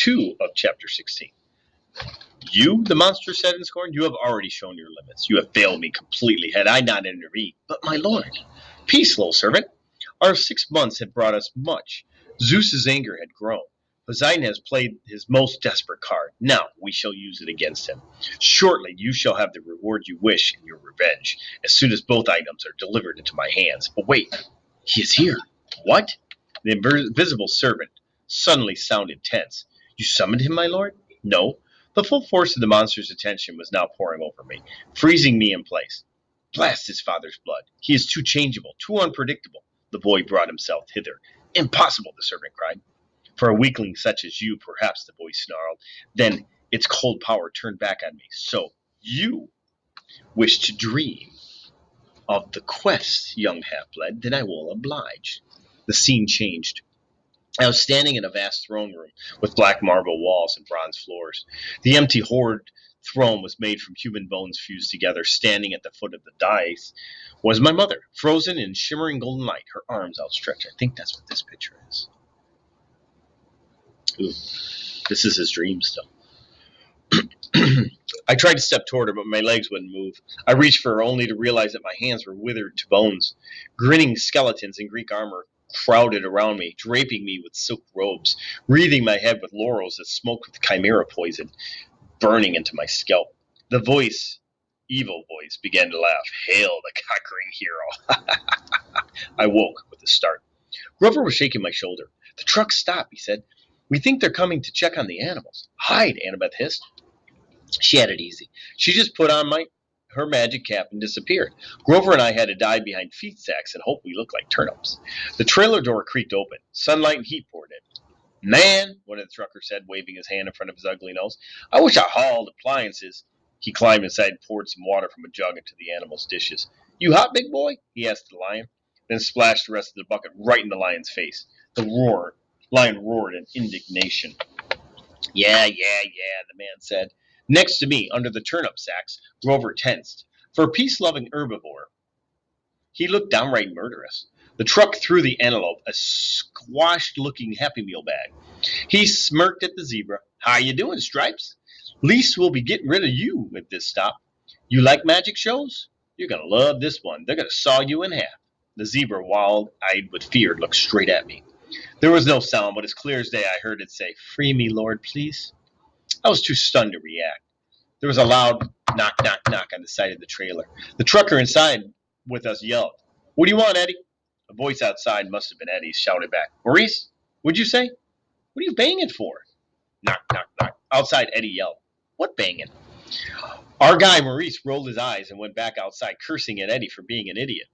2 of chapter 16. You, the monster said in scorn, you have already shown your limits. You have failed me completely. Had I not intervened, but my lord, peace, little servant. Our 6 months had brought us much. Zeus's anger had grown. Poseidon has played his most desperate card. Now we shall use it against him. Shortly you shall have the reward you wish in your revenge, as soon as both items are delivered into my hands. But wait, he is here. What? The invisible servant suddenly sounded tense. You summoned him, my lord? No. The full force of the monster's attention was now pouring over me, freezing me in place. Blast his father's blood. He is too changeable, too unpredictable. The boy brought himself hither. Impossible, the servant cried. For a weakling such as you, perhaps, the boy snarled. Then its cold power turned back on me. So you wish to dream of the quest, young half-blood? Then I will oblige. The scene changed. I was standing in a vast throne room with black marble walls and bronze floors. The empty hoard throne was made from human bones fused together. Standing at the foot of the dais was my mother, frozen in shimmering golden light, her arms outstretched. I think that's what this picture is. Ooh, this is his dream still. I tried to step toward her, but my legs wouldn't move. I reached for her only to realize that my hands were withered to bones. Grinning skeletons in Greek armor crowded around me, draping me with silk robes, wreathing my head with laurels that smoked with chimera poison, burning into my scalp. The voice, evil voice, began to laugh. Hail the conquering hero. I woke with a start. Grover was shaking my shoulder. The truck stopped, he said. We think they're coming to check on the animals. Hide, Annabeth hissed. She had it easy. She just put on her magic cap and disappeared. Grover and I had to dive behind feed sacks and hope we looked like turnips. The trailer door creaked open. Sunlight and heat poured in. Man, one of the truckers said, waving his hand in front of his ugly nose, I wish I hauled appliances. He climbed inside and poured some water from a jug into the animal's dishes. You hot, big boy? He asked the lion, then splashed the rest of the bucket right in the lion's face. The lion roared in indignation. Yeah, the man said. Next to me, under the turnip sacks, Grover tensed. For a peace-loving herbivore, he looked downright murderous. The truck threw the antelope a squashed-looking Happy Meal bag. He smirked at the zebra. How you doing, Stripes? Least we'll be getting rid of you at this stop. You like magic shows? You're going to love this one. They're going to saw you in half. The zebra, wild-eyed with fear, looked straight at me. There was no sound, but as clear as day I heard it say, Free me, Lord, please. I was too stunned to react. There was a loud knock, knock, knock on the side of the trailer. The trucker inside with us yelled, What do you want, Eddie? A voice outside, must have been Eddie's, shouted back, Maurice, what'd you say? What are you banging for? Knock, knock, knock. Outside, Eddie yelled, What banging? Our guy, Maurice, rolled his eyes and went back outside, cursing at Eddie for being an idiot.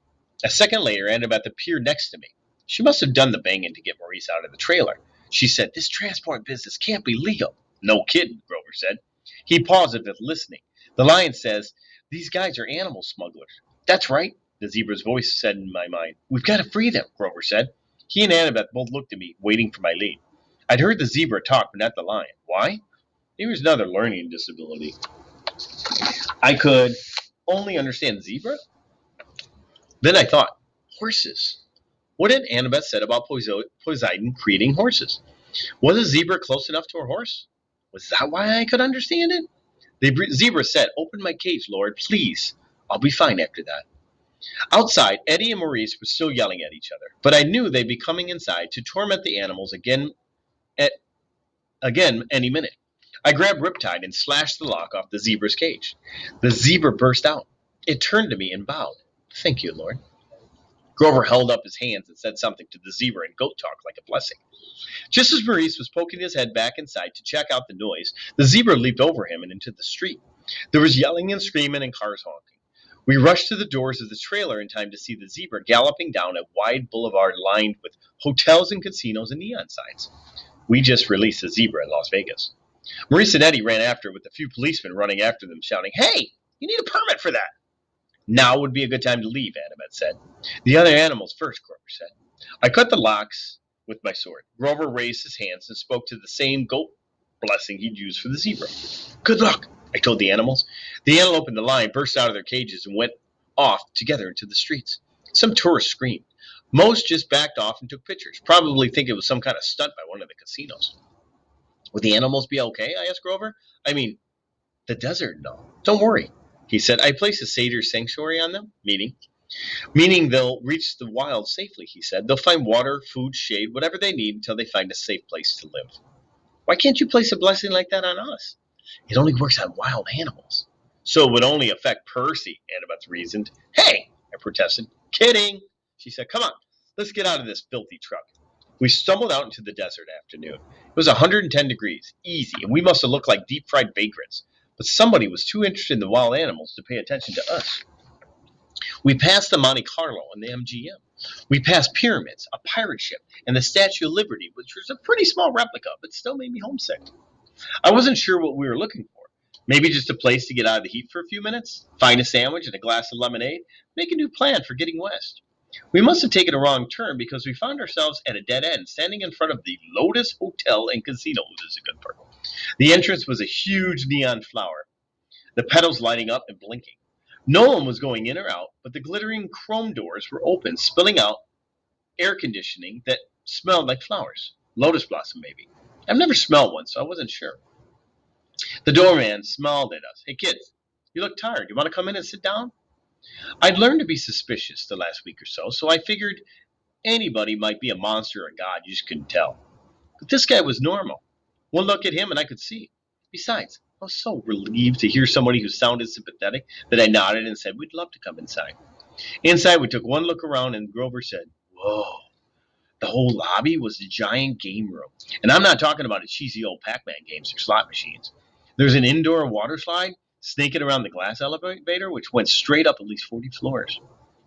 A second later, Annabeth appeared next to me. She must have done the banging to get Maurice out of the trailer. She said, This transport business can't be legal. No kidding, Grover said. He paused as if listening. The lion says, These guys are animal smugglers. That's right, the zebra's voice said in my mind. We've got to free them, Grover said. He and Annabeth both looked at me, waiting for my lead. I'd heard the zebra talk, but not the lion. Why? He was another learning disability. I could only understand zebra? Then I thought, horses. What had Annabeth said about Poseidon creating horses? Was a zebra close enough to a horse? Was that why I could understand it? The zebra said, Open my cage, Lord, please. I'll be fine after that. Outside, Eddie and Maurice were still yelling at each other, but I knew they'd be coming inside to torment the animals again any minute. I grabbed Riptide and slashed the lock off the zebra's cage. The zebra burst out. It turned to me and bowed. Thank you, Lord. Grover held up his hands and said something to the zebra in goat talk like a blessing. Just as Maurice was poking his head back inside to check out the noise, the zebra leaped over him and into the street. There was yelling and screaming and cars honking. We rushed to the doors of the trailer in time to see the zebra galloping down a wide boulevard lined with hotels and casinos and neon signs. We just released the zebra in Las Vegas. Maurice and Eddie ran after with a few policemen running after them, shouting, Hey, you need a permit for that. Now would be a good time to leave, Annabeth said. The other animals first, Grover said. I cut the locks with my sword. Grover raised his hands and spoke to the same goat blessing he'd used for the zebra. Good luck, I told the animals. The antelope and the lion burst out of their cages and went off together into the streets. Some tourists screamed. Most just backed off and took pictures, probably think it was some kind of stunt by one of the casinos. Would the animals be okay? I asked Grover. I mean, the desert, no. Don't worry, he said. I placed a satyr sanctuary on them, meaning they'll reach the wild safely, he said. They'll find water, food, shade, whatever they need until they find a safe place to live. Why can't you place a blessing like that on us? It only works on wild animals. So it would only affect Percy, Annabeth reasoned. Hey, I protested. Kidding, she said. Come on, let's get out of this filthy truck. We stumbled out into the desert afternoon. It was 110 degrees, easy, and we must have looked like deep-fried vagrants. But somebody was too interested in the wild animals to pay attention to us. We passed the Monte Carlo and the MGM. We passed pyramids, a pirate ship, and the Statue of Liberty, which was a pretty small replica, but still made me homesick. I wasn't sure what we were looking for. Maybe just a place to get out of the heat for a few minutes, find a sandwich and a glass of lemonade, make a new plan for getting west. We must have taken a wrong turn because we found ourselves at a dead end, standing in front of the Lotus Hotel and Casino. This is a good part. The entrance was a huge neon flower, the petals lighting up and blinking. No one was going in or out, but the glittering chrome doors were open, spilling out air conditioning that smelled like flowers. Lotus blossom, maybe. I've never smelled one, so I wasn't sure. The doorman smiled at us. Hey, kids, you look tired. You want to come in and sit down? I'd learned to be suspicious the last week or so I figured anybody might be a monster or a god. You just couldn't tell. But this guy was normal. One look at him and I could see. Besides, I was so relieved to hear somebody who sounded sympathetic that I nodded and said we'd love to come inside. Inside, we took one look around and Grover said, Whoa. The whole lobby was a giant game room. And I'm not talking about a cheesy old Pac-Man games or slot machines. There's an indoor water slide snaking around the glass elevator, which went straight up at least 40 floors.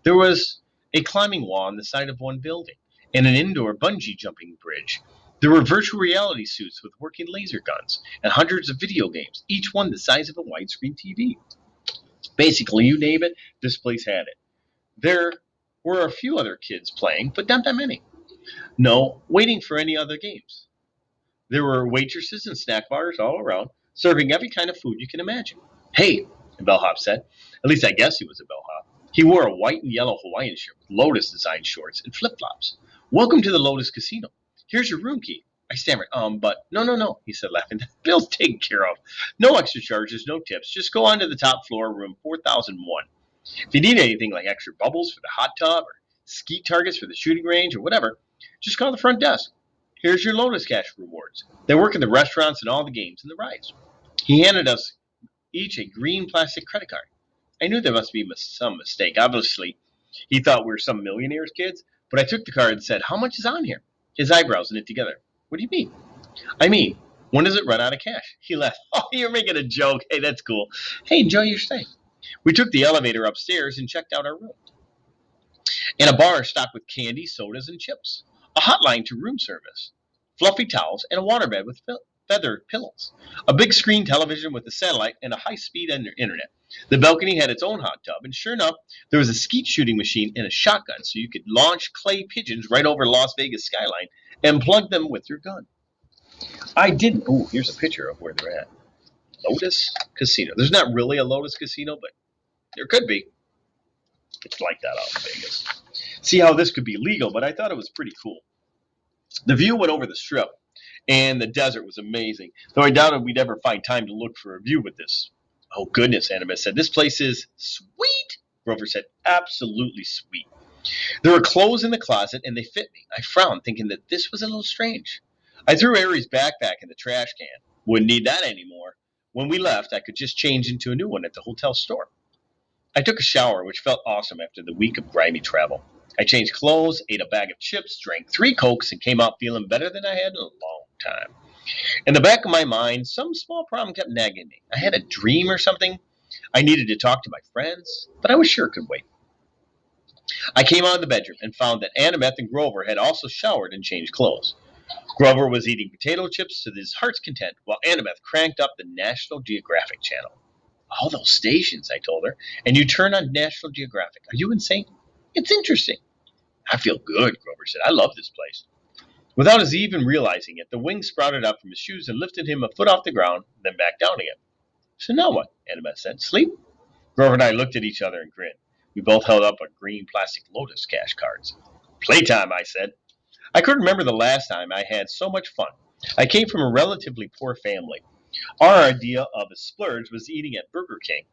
There was a climbing wall on the side of one building and an indoor bungee jumping bridge. There were virtual reality suits with working laser guns and hundreds of video games, each one the size of a widescreen TV. Basically, you name it, this place had it. There were a few other kids playing, but not that many. No, waiting for any other games. There were waitresses and snack bars all around, serving every kind of food you can imagine. Hey, a bellhop said. At least I guess he was a bellhop. He wore a white and yellow Hawaiian shirt with Lotus design shorts and flip flops. Welcome to the Lotus Casino. Here's your room key. I stammered, but no, he said, laughing. The bill's taken care of. No extra charges, no tips. Just go on to the top floor, room 4001. If you need anything like extra bubbles for the hot tub or skeet targets for the shooting range or whatever, just call the front desk. Here's your Lotus Cash rewards. They work in the restaurants and all the games and the rides. He handed us each a green plastic credit card. I knew there must be some mistake. Obviously, he thought we were some millionaire's kids, but I took the card and said, How much is on here? His eyebrows knit together. What do you mean? I mean, when does it run out of cash? He laughed. Oh, you're making a joke. Hey, that's cool. Hey, enjoy your stay. We took the elevator upstairs and checked out our room. And a bar stocked with candy, sodas, and chips. A hotline to room service. Fluffy towels and a waterbed with feathered pillows. A big screen television with a satellite and a high-speed internet. The balcony had its own hot tub, and sure enough, there was a skeet shooting machine and a shotgun so you could launch clay pigeons right over Las Vegas skyline and plug them with your gun. I didn't. Oh, here's a picture of where they're at. Lotus Casino. There's not really a Lotus Casino, but there could be. It's like that out in Vegas. See how this could be legal, but I thought it was pretty cool. The view went over the strip, and the desert was amazing, though I doubted we'd ever find time to look for a view with this. Oh, goodness, Annabeth said. This place is sweet. Grover said, absolutely sweet. There were clothes in the closet, and they fit me. I frowned, thinking that this was a little strange. I threw Aries' backpack in the trash can. Wouldn't need that anymore. When we left, I could just change into a new one at the hotel store. I took a shower, which felt awesome after the week of grimy travel. I changed clothes, ate a bag of chips, drank 3 Cokes, and came out feeling better than I had in a long time. In the back of my mind, some small problem kept nagging me. I had a dream or something. I needed to talk to my friends, but I was sure it could wait. I came out of the bedroom and found that Annabeth and Grover had also showered and changed clothes. Grover was eating potato chips to his heart's content, while Annabeth cranked up the National Geographic channel. All those stations, I told her, and you turn on National Geographic. Are you insane? It's interesting. I feel good, Grover said. I love this place. Without his even realizing it, the wings sprouted up from his shoes and lifted him a foot off the ground, then back down again. So now what? Annabeth said. Sleep? Grover and I looked at each other and grinned. We both held up our green plastic Lotus cash cards. Playtime, I said. I couldn't remember the last time I had so much fun. I came from a relatively poor family. Our idea of a splurge was eating at Burger King.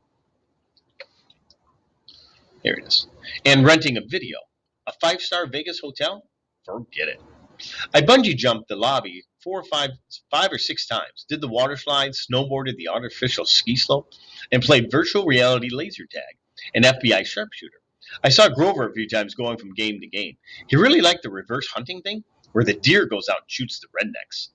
Here it is. And renting a video. A five-star Vegas hotel? Forget it. I bungee jumped the lobby five or six times, did the water slide, snowboarded the artificial ski slope, and played virtual reality laser tag, an FBI sharpshooter. I saw Grover a few times going from game to game. He really liked the reverse hunting thing, where the deer goes out and shoots the rednecks.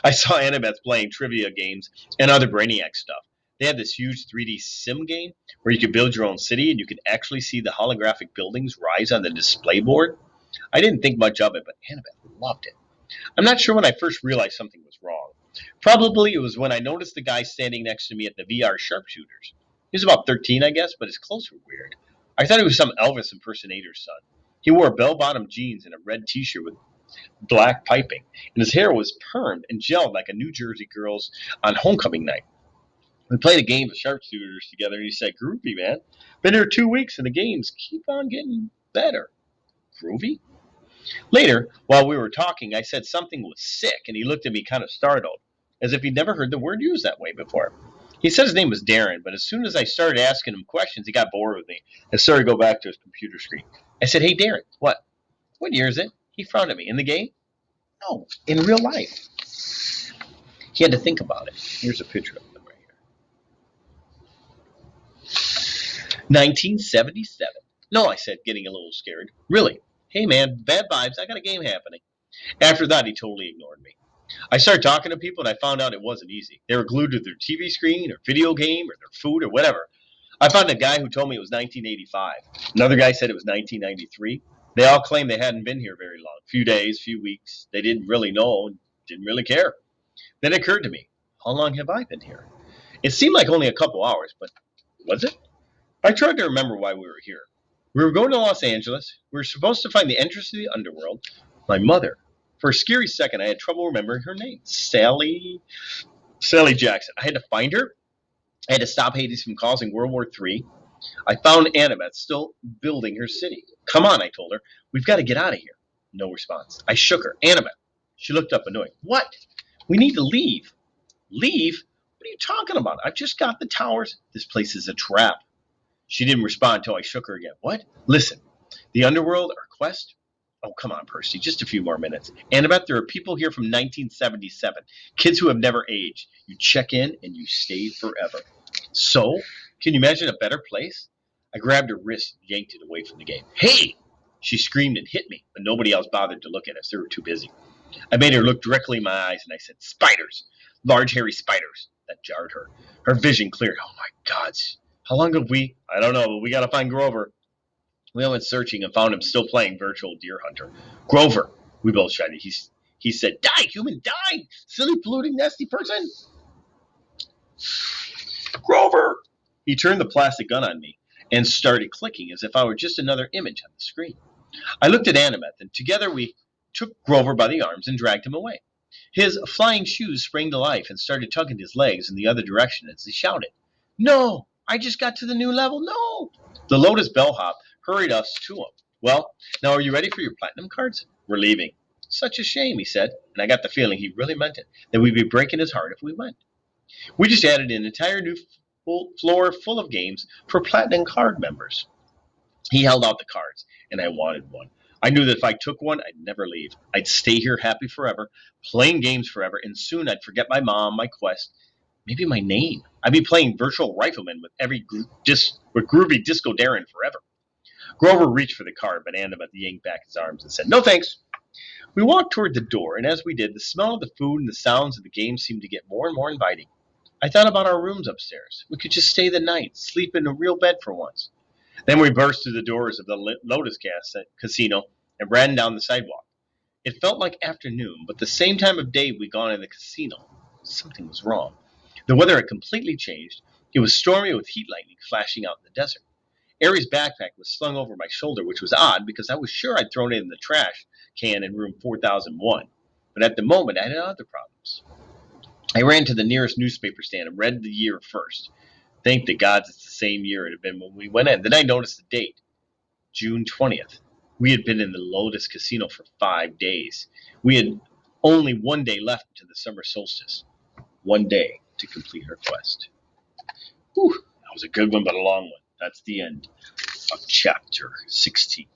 I saw Annabeth playing trivia games and other Brainiac stuff. They had this huge 3D sim game where you could build your own city and you could actually see the holographic buildings rise on the display board. I didn't think much of it, but Annabeth loved it. I'm not sure when I first realized something was wrong. Probably it was when I noticed the guy standing next to me at the VR sharpshooters. He was about 13, I guess, but his clothes were weird. I thought he was some Elvis impersonator's son. He wore bell-bottom jeans and a red t-shirt with black piping, and his hair was permed and gelled like a New Jersey girl's on homecoming night. We played a game of sharpshooters together, and he said, "Groovy, man. Been here 2 weeks, and the games keep on getting better." Groovy? Later, while we were talking, I said something was sick, and he looked at me kind of startled, as if he'd never heard the word used that way before. He said his name was Darren, but as soon as I started asking him questions, he got bored with me and started to go back to his computer screen. I said, "Hey, Darren, what? What year is it?" He frowned at me. "In the game?" "No, in real life." He had to think about it. Here's a picture of him right here. 1977. "No," I said, getting a little scared. "Really? Hey, man, bad vibes. I got a game happening." After that, he totally ignored me. I started talking to people, and I found out it wasn't easy. They were glued to their TV screen or video game or their food or whatever. I found a guy who told me it was 1985. Another guy said it was 1993. They all claimed they hadn't been here very long. Few days, few weeks. They didn't really know, didn't really care. Then it occurred to me, how long have I been here? It seemed like only a couple hours, but was it? I tried to remember why we were here. We were going to Los Angeles. We were supposed to find the entrance to the underworld. My mother. For a scary second, I had trouble remembering her name. Sally Jackson. I had to find her. I had to stop Hades from causing World War III. I found Annabeth still building her city. "Come on," I told her. "We've got to get out of here." No response. I shook her. "Annabeth." She looked up annoyed. "What?" "We need to leave." "Leave? What are you talking about? I've just got the towers. This place is a trap." She didn't respond until I shook her again. "What?" "Listen, the underworld, our quest." "Oh, come on, Percy, just a few more minutes." "Annabeth, there are people here from 1977, kids who have never aged. You check in and you stay forever." "So? Can you imagine a better place?" I grabbed her wrist and yanked it away from the game. "Hey!" She screamed and hit me, but nobody else bothered to look at us. They were too busy. I made her look directly in my eyes, and I said, "Spiders. Large, hairy spiders." That jarred her. Her vision cleared. "Oh, my God. How long have we—" "I don't know, but we got to find Grover." We went searching and found him still playing Virtual Deer Hunter. "Grover!" We both shouted. He said, "Die, human, die! Silly, polluting, nasty person!" "Grover!" He turned the plastic gun on me and started clicking as if I were just another image on the screen. I looked at Annabeth, and together we took Grover by the arms and dragged him away. His flying shoes sprang to life and started tugging his legs in the other direction as he shouted, "No! I just got to the new level! No!" The Lotus bellhop hurried us to him. "Well, now are you ready for your platinum cards? We're leaving." "Such a shame," he said, and I got the feeling he really meant it, that we'd be breaking his heart if we went. We just added an entire new floor full of games for platinum card members. He held out the cards, and I wanted one. I knew that if I took one, I'd never leave. I'd stay here happy forever, playing games forever, and soon I'd forget my mom, my quest, maybe my name. I'd be playing Virtual Rifleman with with Groovy Disco Darren forever. Grover reached for the card, but Annabeth yanked back his arms and said, "No thanks." We walked toward the door, and as we did, the smell of the food and the sounds of the game seemed to get more and more inviting. I thought about our rooms upstairs. We could just stay the night, sleep in a real bed for once. Then we burst through the doors of the Lotus Casino and ran down the sidewalk. It felt like afternoon, but the same time of day we'd gone in the casino. Something was wrong. The weather had completely changed. It was stormy with heat lightning flashing out in the desert. Aries' backpack was slung over my shoulder, which was odd because I was sure I'd thrown it in the trash can in room 4001. But at the moment, I had other problems. I ran to the nearest newspaper stand and read the year first. Thank the gods it's the same year it had been when we went in. Then I noticed the date, June 20th. We had been in the Lotus Casino for 5 days. We had Only one day left to the summer solstice. One day to complete her quest. Whew, that was a good one, but a long one. That's the end of chapter 16.